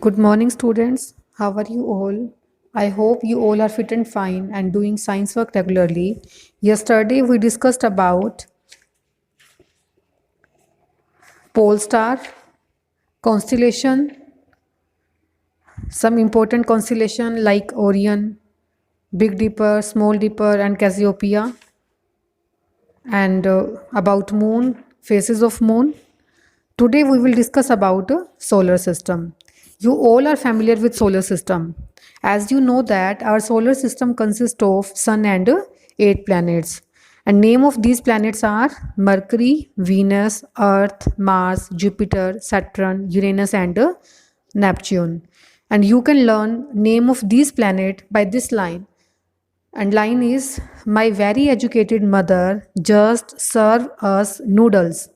Good morning, students. How are you all? I hope you all are fit and fine and doing science work regularly. Yesterday, we discussed about pole star, constellation, some important constellation like Orion, Big Dipper, Small Dipper, and Cassiopeia, and about moon, phases of moon. Today we will discuss about solar system. You all are familiar with solar system. As you know that our solar system consists of sun and 8 planets. And name of these planets are Mercury, Venus, Earth, Mars, Jupiter, Saturn, Uranus and Neptune. And you can learn name of these planet by this line. And line is, my very educated mother just serve us noodles.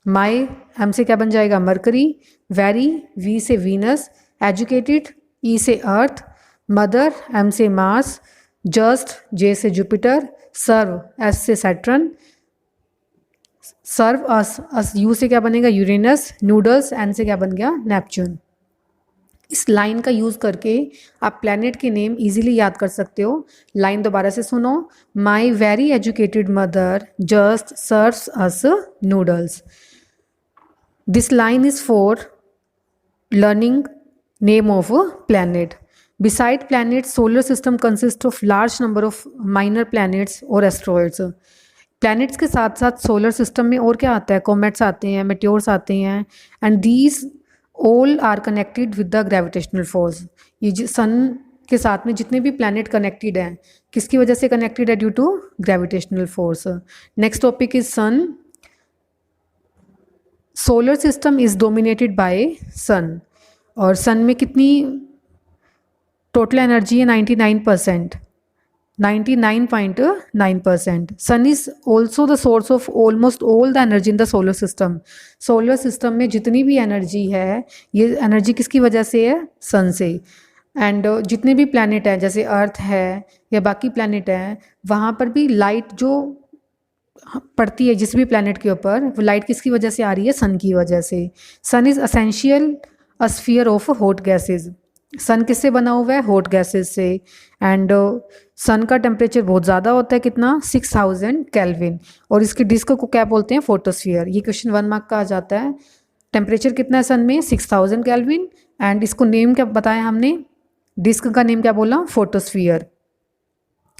My M से क्या बन जाएगा mercury, very we से Venus, educated ई से अर्थ, mother M से Mars, just जे से Jupiter, सर्व S से Saturn, serve us you से क्या बनेगा यूरेनस, नूडल्स एन से क्या बन गया नेपच्यून। इस लाइन का यूज़ करके आप प्लैनेट के नेम इजीली याद कर सकते हो। लाइन दोबारा से सुनो, my very educated mother just serves us noodles. This line is for learning name of a planet. Beside planets, solar system consists of large number of minor planets or asteroids. Planets के साथ साथ solar system में और क्या आता है, comets आते हैं, meteors आते हैं, and these all are connected with the gravitational force. ये sun के साथ में जितने भी planet connected हैं, किसकी वजह से connected है? Due to gravitational force. Next topic is sun. Solar system is dominated by sun, और सन में कितनी टोटल एनर्जी है? 99%, 99.9%। Sun is also the source of almost all the energy in the solar system. Solar system में जितनी भी energy है, ये energy किसकी वजह से है? सन से। एंड जितने भी प्लैनेट हैं, जैसे अर्थ है या बाकी प्लैनेट हैं, वहाँ पर भी लाइट जो पड़ती है जिस भी प्लैनेट के ऊपर, वो लाइट किसकी वजह से आ रही है? सन की वजह से। Sun is essentially a sphere of hot gases. Sun किससे बना हुआ है? हॉट गैसेज से। एंड सन का टेम्परेचर बहुत ज़्यादा होता है, कितना? 6000 केल्विन। और इसके डिस्क को क्या बोलते हैं? फोटोस्फीयर। ये क्वेश्चन 1 मार्क का आ जाता है। टेम्परेचर कितना है सन में? 6000 केल्विन। एंड इसको नेम क्या बताया हमने? डिस्क का नेम क्या बोला? फोटोस्फीयर।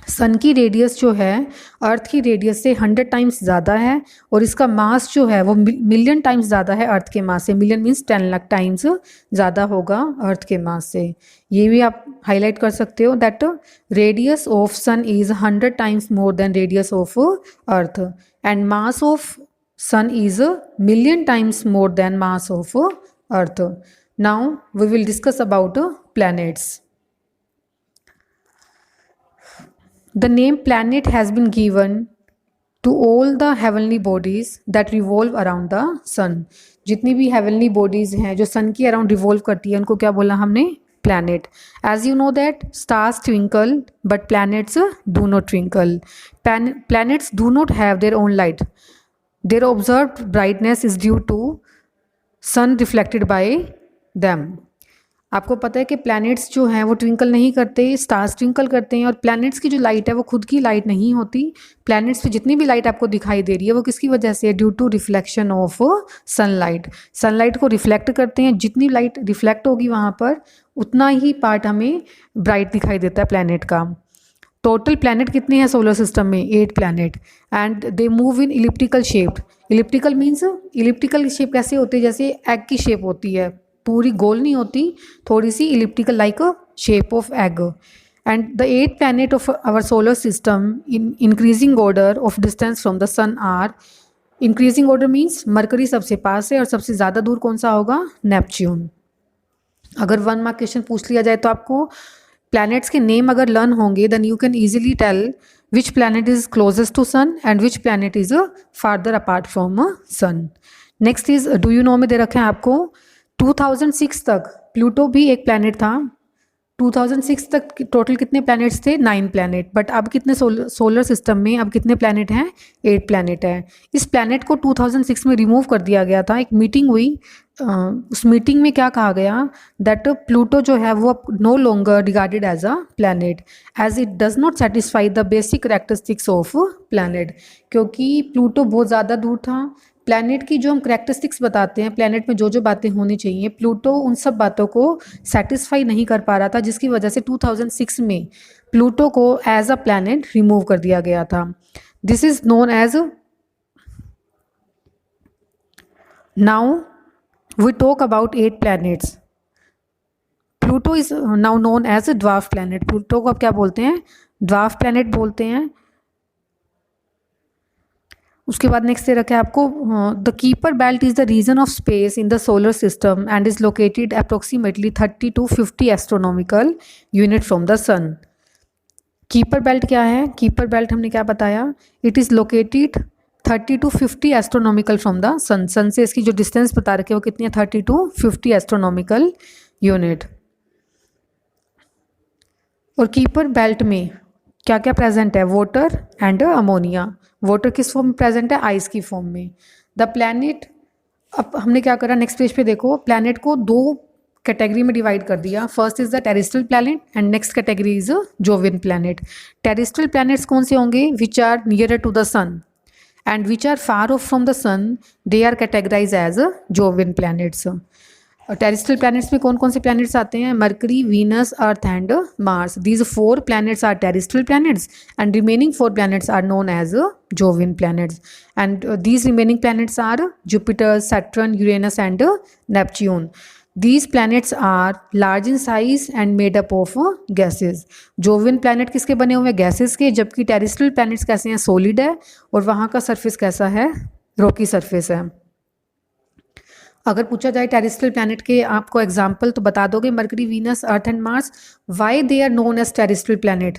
सन की रेडियस जो है अर्थ की रेडियस से 100 टाइम्स ज़्यादा है, और इसका मास जो है वो मिलियन टाइम्स ज़्यादा है अर्थ के मास से। मिलियन मीन्स 10 लाख टाइम्स ज़्यादा होगा अर्थ के मास से। ये भी आप हाईलाइट कर सकते हो that radius of sun is 100 times more than radius of earth, and mass of sun is million times more than mass of earth. Now we will discuss about planets. The name planet has been given to all the heavenly bodies that revolve around the sun. जितनी भी heavenly bodies हैं जो sun के around revolve करती है, उनको क्या बोला हमने? Planet. As you know that stars twinkle but planets do not twinkle. Planets do not have their own light. Their observed brightness is due to sun reflected by them. आपको पता है कि प्लैनेट्स जो हैं वो ट्विंकल नहीं करते, stars twinkle करते हैं। और प्लैनेट्स की जो लाइट है वो खुद की लाइट नहीं होती। प्लैनेट्स पे जितनी भी लाइट आपको दिखाई दे रही है वो किसकी वजह से है? Due to reflection of sunlight. Sunlight को रिफ्लेक्ट करते हैं, जितनी लाइट रिफ्लेक्ट होगी वहाँ पर उतना ही पार्ट हमें ब्राइट दिखाई देता है प्लैनेट का। टोटल प्लैनेट कितने हैं सोलर सिस्टम में? 8 planet, and they move in elliptical shape. Elliptical means elliptical shape कैसे होती है? जैसे एग की शेप होती है, पूरी गोल नहीं होती, थोड़ी सी elliptical like shape of egg. And the 8 planet of our solar system in increasing order of distance from the sun are, increasing order means Mercury सबसे पास है और सबसे ज़्यादा दूर कौन सा होगा? नेपच्यून। अगर 1 मार्क क्वेश्चन पूछ लिया जाए तो आपको प्लैनेट्स के नेम अगर लर्न होंगे then you can easily tell which planet is closest to sun and which planet is farther apart from sun. Next is, do you know में दे रखे हैं आपको 2006 तक प्लूटो भी एक प्लैनेट था। 2006 तक टोटल कितने प्लैनेट्स थे? 9 प्लैनेट। बट अब कितने सोलर सिस्टम में अब कितने प्लैनेट हैं? 8 प्लैनेट हैं। इस प्लैनेट को 2006 में रिमूव कर दिया गया था। एक मीटिंग हुई, उस मीटिंग में क्या कहा गया दैट प्लूटो जो है वो no longer regarded as a planet as it does not satisfy the basic characteristics of planet, क्योंकि प्लूटो बहुत ज़्यादा दूर था। प्लैनेट की जो हम करेक्टरिस्टिक्स बताते हैं, प्लैनेट में जो जो बातें होनी चाहिए, प्लूटो उन सब बातों को सेटिस्फाई नहीं कर पा रहा था, जिसकी वजह से 2006 में प्लूटो को एज अ प्लैनेट रिमूव कर दिया गया था। This is known as, now we talk about 8 planets. Pluto is now known as a dwarf planet. Pluto को अब क्या बोलते हैं? ड्वार्फ प्लैनेट बोलते हैं। उसके बाद नेक्स्ट दे रखा है आपको, the Kuiper belt is the region of space in the solar system and is located approximately 30 to 50 astronomical unit from the sun. Kuiper belt क्या है? कीपर बेल्ट हमने क्या बताया? It is located 30 to 50 astronomical from the sun. Sun से इसकी जो distance बता रखे वो कितनी है? 30 to 50 एस्ट्रोनॉमिकल यूनिट। और कीपर बेल्ट में क्या क्या प्रेजेंट है? Water and ammonia. वाटर किस फॉर्म में प्रेजेंट है? आइस की फॉर्म में। द प्लैनेट, अब हमने क्या करा, नेक्स्ट पेज पे देखो, प्लैनेट को 2 कैटेगरी में डिवाइड कर दिया। First is the terrestrial planet and next category is Jovian planet. Terrestrial planets कौन से होंगे? Which are nearer to the sun and which are far off from the sun, they are categorise as Jovian planets. Terrestrial planets में कौन कौन से planets आते हैं? Mercury, Venus, Earth and Mars. These 4 planets are terrestrial planets and remaining 4 planets are known as Jovian planets. And these remaining planets are Jupiter, Saturn, Uranus and Neptune. These planets are large in size and made up of gases. Jovian planet किसके बने हुए हैं? Gases के। जबकि terrestrial planets कैसे हैं? Solid है और वहाँ का सरफेस कैसा है? रॉकी सरफेस है। अगर पूछा जाए टेरेस्ट्रियल प्लैनेट के आपको एग्जाम्पल तो बता दोगे Mercury, Venus, Earth and Mars. Why they are known as terrestrial planet?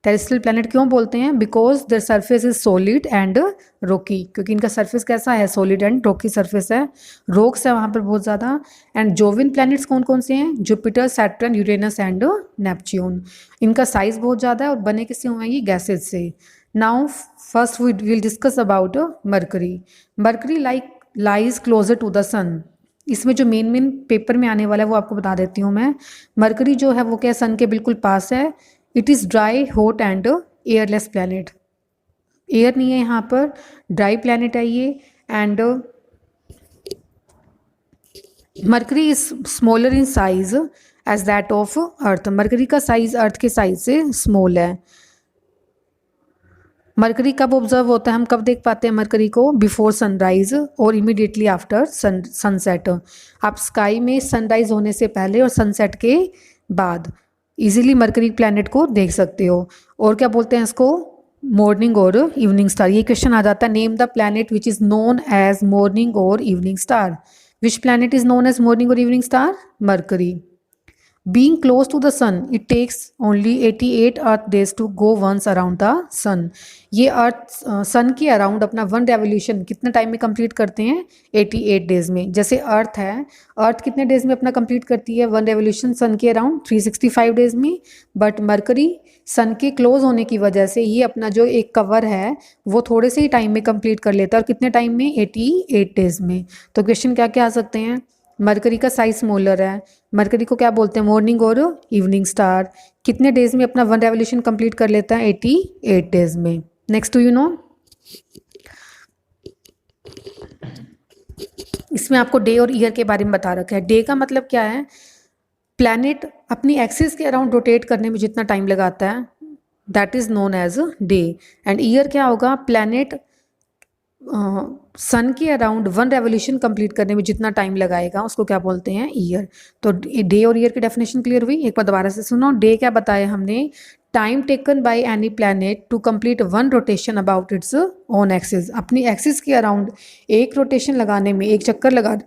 Terrestrial planet क्यों बोलते हैं? Because their surface is solid and rocky, क्योंकि इनका सरफेस कैसा है? सॉलिड एंड रॉकी सरफेस है, रॉक्स है वहाँ पर बहुत ज़्यादा। एंड जोवियन प्लैनेट्स कौन कौन से हैं? Jupiter, Saturn, Uranus and Neptune. इनका साइज बहुत ज़्यादा है और बने किससे हुए हैं? ये गैसेज से। Now first we will discuss about Mercury. Mercury lies closer to the sun. इसमें जो मेन पेपर में आने वाला है वो आपको बता देती हूँ मैं। मरकरी जो है वो क्या, सन के बिल्कुल पास है। It is dry, hot and airless planet. Air नहीं है यहाँ पर, ड्राई प्लैनेट है ये। And Mercury is smaller in size as that of earth. Mercury का साइज अर्थ के साइज से स्मॉल है। मरकरी कब ऑब्जर्व होता है, हम कब देख पाते हैं मरकरी को? बिफोर सनराइज और इमीडिएटली आफ्टर सनसेट। आप स्काई में सनराइज होने से पहले और सनसेट के बाद इजीली मरकरी प्लैनेट को देख सकते हो। और क्या बोलते हैं इसको? मॉर्निंग और इवनिंग स्टार। ये क्वेश्चन आ जाता है, name the planet which is known as morning और evening star. Which planet is known as morning और evening star? Mercury. Being close to the sun, it takes only 88 earth days to go once around the sun. ये earth सन के around अपना 1 revolution कितने time में complete करते हैं? 88 days में। जैसे अर्थ है, अर्थ कितने डेज में अपना कंप्लीट करती है 1 रेवोल्यूशन? सन के अराउंड 365 डेज में। बट मरकरी सन के क्लोज होने की वजह से ये अपना जो एक कवर है वो थोड़े से ही टाइम में कंप्लीट कर लेता है। और कितने टाइम में? 88 डेज में। तो क्वेश्चन क्या क्या आ सकते हैं? मरकरी का साइज स्मॉलर है, मरकरी को क्या बोलते हैं? मॉर्निंग और इवनिंग स्टार। कितने डेज में अपना 1 रेवोल्यूशन कंप्लीट कर लेता है? 88 डेज में। नेक्स्ट टू यू नो, इसमें आपको डे और ईयर के बारे में बता रखा है। डे का मतलब क्या है? प्लैनेट अपनी एक्सिस के अराउंड रोटेट करने में जितना टाइम लगाता है that is known as day. And year क्या होगा? प्लैनेट सन के अराउंड 1 रेवोल्यूशन कंप्लीट करने में जितना टाइम लगाएगा उसको क्या बोलते हैं? ईयर। तो डे और ईयर की डेफिनेशन क्लियर हुई? एक बार दोबारा से सुनो। डे क्या बताया हमने? Time taken by any planet to complete 1 rotation about its own axis. अपनी एक्सिस के अराउंड एक रोटेशन लगाने में, एक चक्कर लगा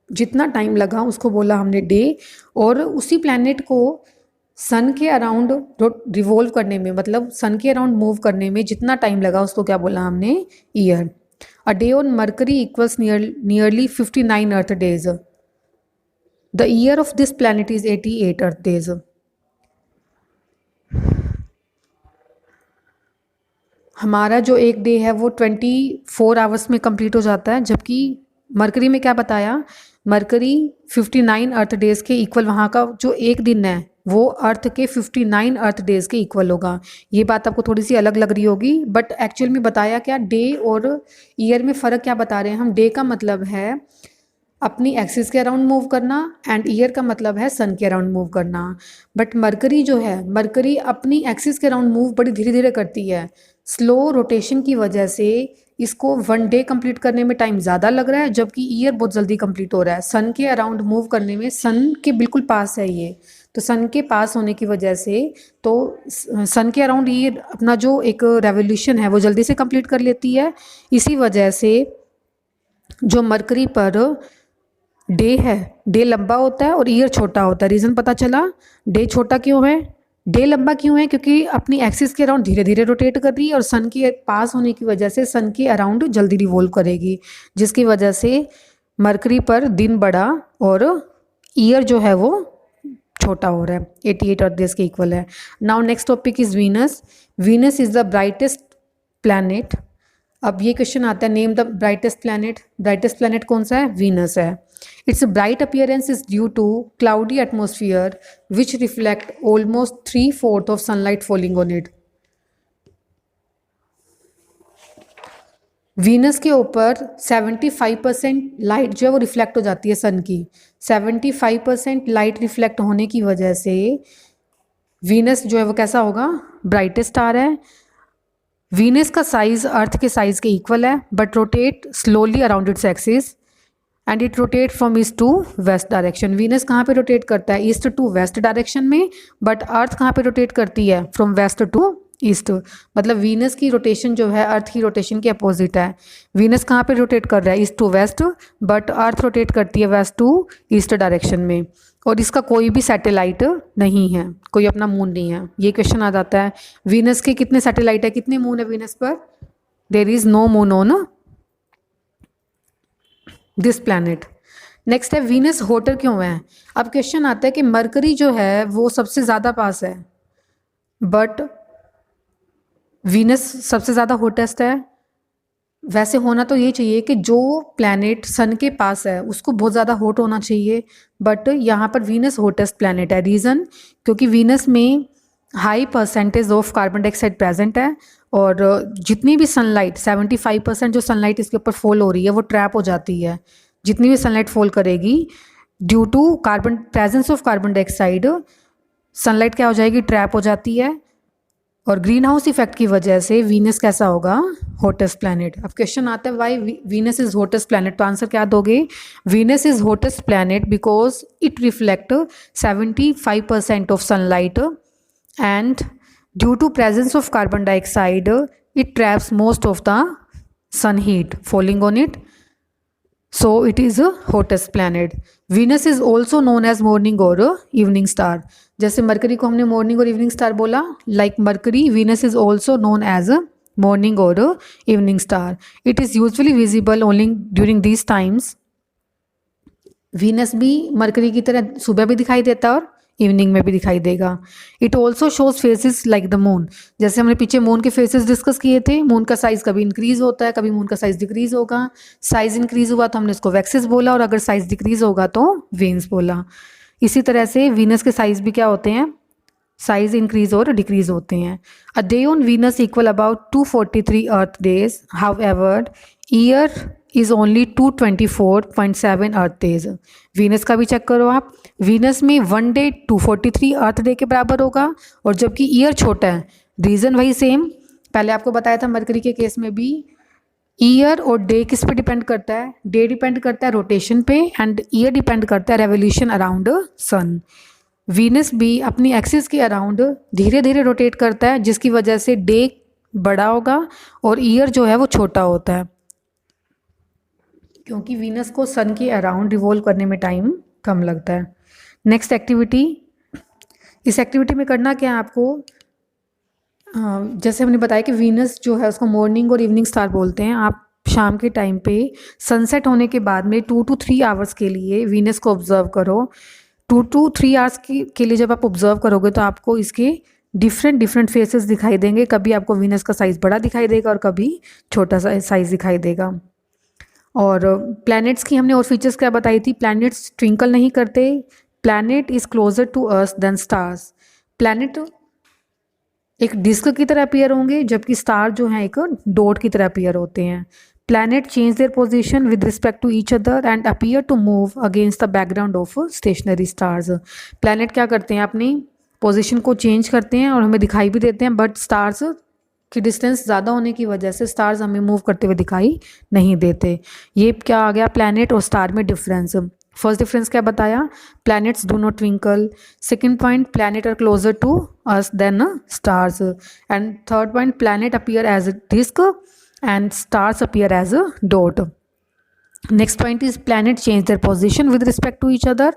जितना टाइम लगा उसको बोला हमने डे। और उसी प्लैनेट को सन के अराउंड रिवॉल्व करने में, मतलब सन के अराउंड मूव करने में जितना टाइम लगा उसको क्या बोला हमने? Year. A day on Mercury equals nearly 59 Earth days. The year of this planet is 88 Earth days. हमारा जो एक डे है वो 24 आवर्स में कंप्लीट हो जाता है, जबकि मरकरी में क्या बताया, मरकरी 59 अर्थ डेज के इक्वल, वहाँ का जो एक दिन है वो अर्थ के 59 अर्थ डेज के इक्वल होगा। ये बात आपको थोड़ी सी अलग लग रही होगी, बट एक्चुअल में बताया क्या, डे और ईयर में फ़र्क क्या बता रहे हैं हम। डे का मतलब है अपनी एक्सिस के अराउंड मूव करना एंड ईयर का मतलब है सन के अराउंड मूव करना। बट मरकरी जो है, मरकरी अपनी एक्सिस के अराउंड मूव बड़ी धीरे धीरे करती है। स्लो रोटेशन की वजह से इसको 1 डे कंप्लीट करने में टाइम ज़्यादा लग रहा है, जबकि ईयर बहुत जल्दी कंप्लीट हो रहा है। सन के अराउंड मूव करने में, सन के बिल्कुल पास है ये, तो सन के पास होने की वजह से तो सन के अराउंड ये अपना जो एक रेवोल्यूशन है वो जल्दी से कंप्लीट कर लेती है। इसी वजह से जो मरकरी पर डे है, डे लंबा होता है और ईयर छोटा होता है। रीज़न पता चला, डे छोटा क्यों है, डे लंबा क्यों है, क्योंकि अपनी एक्सिस के अराउंड धीरे धीरे रोटेट कर रही है और सन के पास होने की वजह से सन के अराउंड जल्दी रिवॉल्व करेगी, जिसकी वजह से मरकरी पर दिन बड़ा और ईयर जो है वो छोटा हो रहा है। 88 अर्थ डेज के इक्वल है। Now next topic is Venus. Venus is the brightest planet. अब ये क्वेश्चन आता है, name the brightest planet. Brightest planet कौन सा है, वीनस है। Its bright appearance is due to cloudy atmosphere which reflect almost 3/4 of sunlight falling on it. Venus के ऊपर 75% लाइट जो है वो रिफ्लेक्ट हो जाती है सन की। 75% लाइट रिफ्लेक्ट होने की वजह से वीनस जो है वो कैसा होगा, ब्राइटेस्ट स्टार है। वीनस का साइज अर्थ के साइज के इक्वल है, but rotate slowly around its axis and it rotate from east to west direction. Venus कहाँ पे रोटेट करता है, ईस्ट टू वेस्ट डायरेक्शन में, बट अर्थ कहाँ पे रोटेट करती है, फ्रॉम वेस्ट टू ईस्ट। मतलब वीनस की रोटेशन जो है अर्थ की रोटेशन के अपोजिट है। वीनस कहाँ पे रोटेट कर रहा है, east to west, but earth rotate करती है वेस्ट टू ईस्ट डायरेक्शन में। और इसका कोई भी सैटेलाइट नहीं है, कोई अपना मून नहीं है। ये क्वेश्चन आ जाता है, वीनस के कितने सैटेलाइट है, कितने मून है वीनस पर, there is no moon on this planet. Next है, वीनस होटर क्यों है। अब क्वेश्चन आता है कि मरकरी जो है वो सबसे ज़्यादा पास है, बट वीनस सबसे ज़्यादा हॉटेस्ट है। वैसे होना तो ये चाहिए कि जो प्लैनेट सन के पास है उसको बहुत ज़्यादा हॉट होना चाहिए, बट यहाँ पर वीनस हॉटेस्ट प्लैनेट है। रीज़न, क्योंकि वीनस में high percentage of carbon dioxide present है और जितनी भी सनलाइट 75% जो सनलाइट इसके ऊपर फॉल हो रही है वो ट्रैप हो जाती है। जितनी भी सनलाइट फॉल करेगी due to presence of carbon dioxide, sunlight क्या हो जाएगी, ट्रैप हो जाती है। और ग्रीन हाउस इफेक्ट की वजह से वीनस कैसा होगा, हॉटेस्ट प्लैनेट। अब क्वेश्चन आता है why Venus is hottest planet, तो आंसर क्या दोगे, Venus is hottest planet because it reflect 75% of sunlight and due to presence of carbon dioxide it traps most of the sun heat falling on it, so it is a hottest planet. Venus is also known as morning or evening star. जैसे Mercury को हमने morning और evening star बोला, like Mercury Venus is also known as a morning और evening star. It is usually visible only during these times. Venus भी Mercury की तरह सुबह भी दिखाई देता है और इवनिंग में भी दिखाई देगा. It also shows faces like the moon. जैसे हमने पीछे मून के फेसेस डिस्कस किए थे, मून का साइज कभी इंक्रीज होता है, कभी मून का साइज डिक्रीज होगा. साइज इंक्रीज हुआ तो हमने इसको वैक्सिस बोला, और अगर साइज डिक्रीज होगा तो वेन्स बोला. इसी तरह से वीनस के साइज भी क्या होते हैं, साइज इंक्रीज और डिक्रीज होते हैं. A day on Venus equal about 243 earth days. However year is only 224.7 earth days. Venus का भी चेक करो आप, वीनस में 1 डे 243 अर्थ डे के बराबर होगा, और जबकि ईयर छोटा है. रीज़न वही सेम, पहले आपको बताया था मरकरी के केस में भी ईयर और डे किस पे डिपेंड करता है, डे डिपेंड करता है रोटेशन पे एंड ईयर डिपेंड करता है रेवोल्यूशन अराउंड सन. वीनस भी अपनी एक्सिस के अराउंड धीरे धीरे रोटेट करता है, जिसकी वजह से डे बड़ा होगा और ईयर जो है वो छोटा होता है, क्योंकि वीनस को सन के अराउंड रिवॉल्व करने में टाइम कम लगता है. नेक्स्ट एक्टिविटी, इस एक्टिविटी में करना क्या है आपको, जैसे हमने बताया कि वीनस जो है उसको मॉर्निंग और इवनिंग स्टार बोलते हैं. आप शाम के टाइम पे सनसेट होने के बाद में 2 to 3 आवर्स के लिए वीनस को ऑब्जर्व करो. 2 to 3 आवर्स के लिए जब आप ऑब्जर्व करोगे तो आपको इसके डिफरेंट डिफरेंट फेसेस दिखाई देंगे, कभी आपको वीनस का साइज़ बड़ा दिखाई देगा और कभी छोटा सा साइज़ दिखाई देगा। और प्लैनेट्स की हमने और फीचर्स क्या बताई थी, प्लैनेट्स ट्विंकल नहीं करते, planet is closer to earth than stars. Planet एक डिस्क की तरह अपीयर होंगे जबकि स्टार जो हैं एक डॉट की तरह अपीयर होते हैं। Planet change their position with respect to each other and appear to move against the background of stationary stars. Planet क्या करते हैं, अपनी पोजीशन को चेंज करते हैं और हमें दिखाई भी देते हैं, बट स्टार्स की डिस्टेंस ज़्यादा होने की वजह से स्टार्स हमें मूव करते हुए दिखाई नहीं देते। ये क्या आ गया प्लैनेट और स्टार में डिफरेंस। फर्स्ट डिफरेंस क्या बताया, planets do not twinkle. Second point, planet are closer to us than stars. And third point, planet appear as a disc and stars appear as a dot. Next point is planet change their position with respect to each other.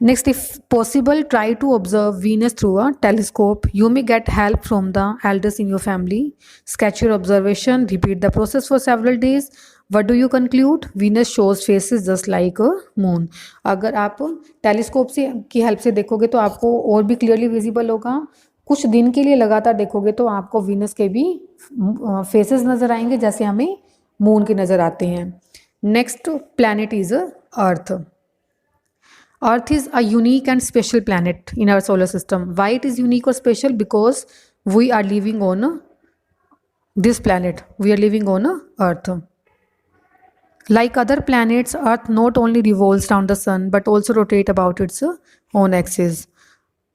Next, if possible, try to observe Venus through a telescope. You may get help from the elders in your family. Sketch your observation, repeat the process for several days. What do you conclude? Venus shows faces just like a moon. अगर आप telescope से की help से देखोगे तो आपको और भी क्लियरली विजिबल होगा। कुछ दिन के लिए लगातार देखोगे तो आपको वीनस के भी फेसेस नज़र आएंगे जैसे हमें मून के नज़र आते हैं। Next planet is earth. Earth is a unique and special planet in our solar system. Why it is unique और special? Because we are living on this planet, we are living on earth. Like other planets, Earth not only revolves around the sun but also rotate about its own axis.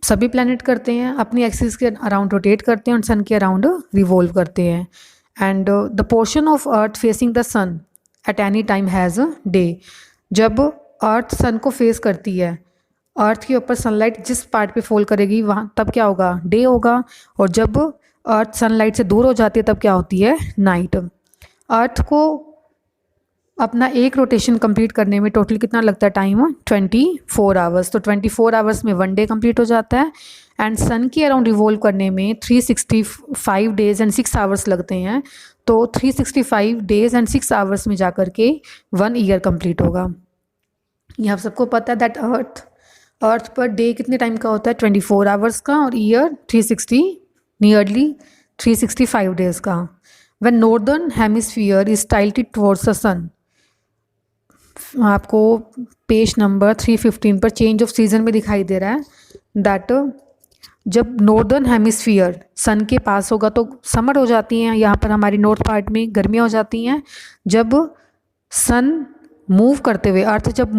सभी planet करते हैं अपनी axis के around rotate करते हैं और सन के around revolve करते हैं। And the portion of earth facing the sun at any time has a day. जब अर्थ सन को फेस करती है, अर्थ के ऊपर सनलाइट जिस पार्ट पे फॉल करेगी वहाँ तब क्या होगा, डे होगा। और जब अर्थ सनलाइट से दूर हो जाती है तब क्या होती है, नाइट। अर्थ को अपना एक रोटेशन कंप्लीट करने में टोटल कितना लगता है टाइम, 24 आवर्स। तो 24 आवर्स में 1 डे कंप्लीट हो जाता है। एंड सन के अराउंड रिवॉल्व करने में 365 डेज एंड 6 आवर्स लगते हैं। तो 365 डेज एंड 6 आवर्स में जाकर के 1 ईयर कंप्लीट होगा। ये आप सबको पता है दैट अर्थ पर डे कितने टाइम का होता है, 24 आवर्स का, और ईयर 360 365 डेज का। When northern hemisphere is tilted towards the sun, आपको पेज नंबर 315 पर चेंज ऑफ सीजन में दिखाई दे रहा है दैट जब नॉर्दर्न हेमिस्फीयर सन के पास होगा तो समर हो जाती हैं, यहाँ पर हमारी नॉर्थ पार्ट में गर्मियाँ हो जाती हैं। जब सन मूव करते हुए, अर्थ जब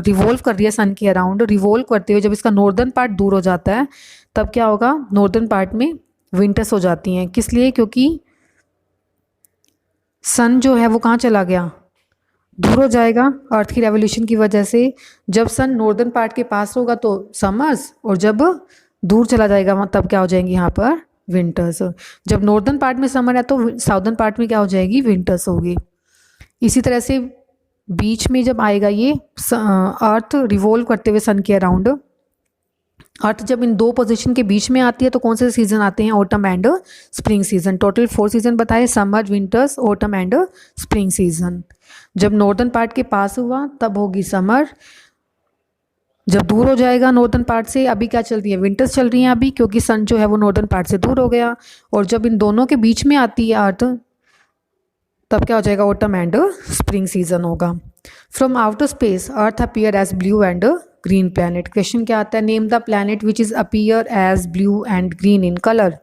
रिवॉल्व कर रही है सन के अराउंड, रिवॉल्व करते हुए जब इसका नॉर्दर्न पार्ट दूर हो जाता है तब क्या होगा, नॉर्दर्न पार्ट में विंटर्स हो जाती हैं। किस लिए? क्योंकि सन जो है वो कहाँ चला गया, दूर हो जाएगा अर्थ की रेवोल्यूशन की वजह से। जब सन नॉर्दर्न पार्ट के पास होगा तो समर्स, और जब दूर चला जाएगा तब क्या हो जाएंगी यहाँ पर विंटर्स। जब नॉर्दर्न पार्ट में समर है तो साउदर्न पार्ट में क्या हो जाएगी, विंटर्स होगी। इसी तरह से बीच में जब आएगा ये अर्थ रिवॉल्व करते हुए सन के अराउंड, अर्थ जब इन दो पोजीशन के बीच में आती है तो कौन से सीजन आते हैं, autumn and spring season. Total 4 season बताए, summer, winters, autumn and spring season. जब नॉर्दर्न पार्ट के पास हुआ तब होगी समर, जब दूर हो जाएगा नॉर्दर्न पार्ट से, अभी क्या चल रही है, विंटर्स चल रही हैं अभी, क्योंकि सन जो है वो नॉर्दर्न पार्ट से दूर हो गया। और जब इन दोनों के बीच में आती है अर्थ तब क्या हो जाएगा, ऑटम एंड स्प्रिंग सीजन होगा। From outer space earth appear as blue and green planet. Question क्या आता है, name the planet which is appear as blue and green in colour.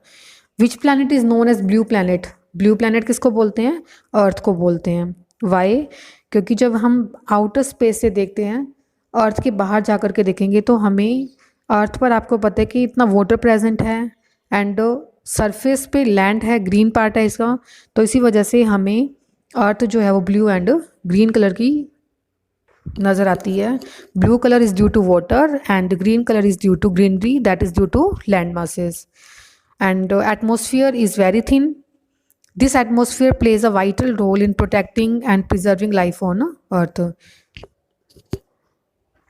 Which planet is known as blue planet. Blue planet किसको बोलते हैं, अर्थ को बोलते हैं। Y? क्योंकि जब हम आउटर स्पेस से देखते हैं, अर्थ के बाहर जा कर के देखेंगे तो हमें अर्थ पर, आपको पता है कि इतना वाटर प्रेजेंट है एंड सरफेस पे लैंड है, ग्रीन पार्ट है इसका, तो इसी वजह से हमें अर्थ जो है वो ब्लू एंड ग्रीन कलर की नज़र आती है। Blue colour is due to water and green colour is due to greenery, that is due to land masses. And atmosphere is very thin. This atmosphere plays a vital role in protecting and preserving life on Earth.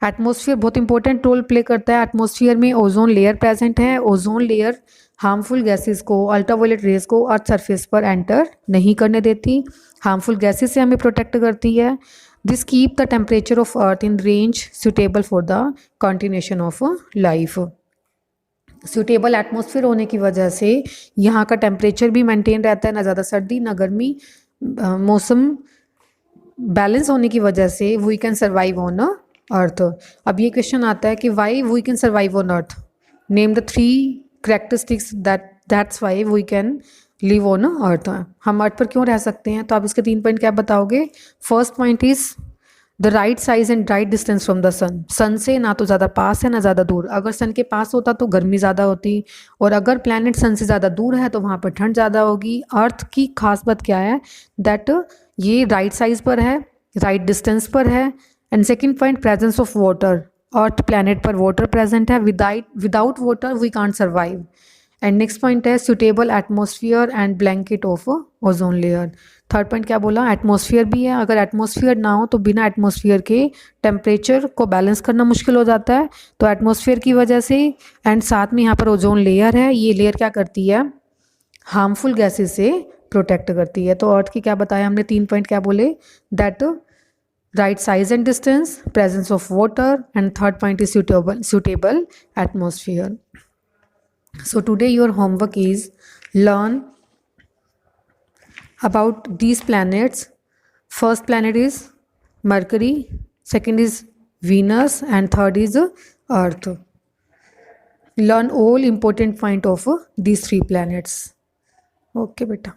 Atmosphere बहुत important role play करता है। Atmosphere में ozone layer present है। Ozone layer harmful gases को, ultraviolet rays को earth surface पर enter नहीं करने देती, हार्मफुल गैसेस से हमें प्रोटेक्ट करती है। This keep the temperature of earth in range suitable for the continuation of life. Suitable atmosphere होने की वजह से यहाँ का टेम्परेचर भी मेंटेन रहता है, ना ज़्यादा सर्दी ना गर्मी, मौसम बैलेंस होने की वजह से we can survive on earth. अब ये क्वेश्चन आता है कि why we can survive on earth, name the 3 characteristics that's why we can live on earth. हम अर्थ पर क्यों रह सकते हैं, तो आप इसके 3 पॉइंट क्या बताओगे। First point is the right size and right distance from the sun. Sun से ना तो ज़्यादा पास है ना ज़्यादा दूर। अगर सन के पास होता तो गर्मी ज़्यादा होती, और अगर प्लैनेट सन से ज़्यादा दूर है तो वहाँ पर ठंड ज़्यादा होगी। अर्थ की खास बात क्या है, दैट ये राइट साइज पर है, राइट डिस्टेंस पर है। And second point, presence of water. Earth planet पर वाटर प्रेजेंट है, without water we can't survive. And next point है suitable atmosphere and blanket of ozone layer. Third point क्या बोला, atmosphere भी है, अगर एटमॉस्फेयर ना हो तो बिना एटमॉस्फेयर के टेम्परेचर को बैलेंस करना मुश्किल हो जाता है, तो एटमॉस्फेयर की वजह से। एंड साथ में यहाँ पर ओजोन लेयर है, ये लेयर क्या करती है, हार्मफुल गैसेस से प्रोटेक्ट करती है। तो अर्थ की क्या बताया हमने, 3 पॉइंट क्या बोले, that right size and distance, presence of water, and third point is suitable atmosphere. So today your homework is learn about these planets. First planet is Mercury, second is Venus, and third is Earth. Learn all important point of these 3 planets. Okay beta.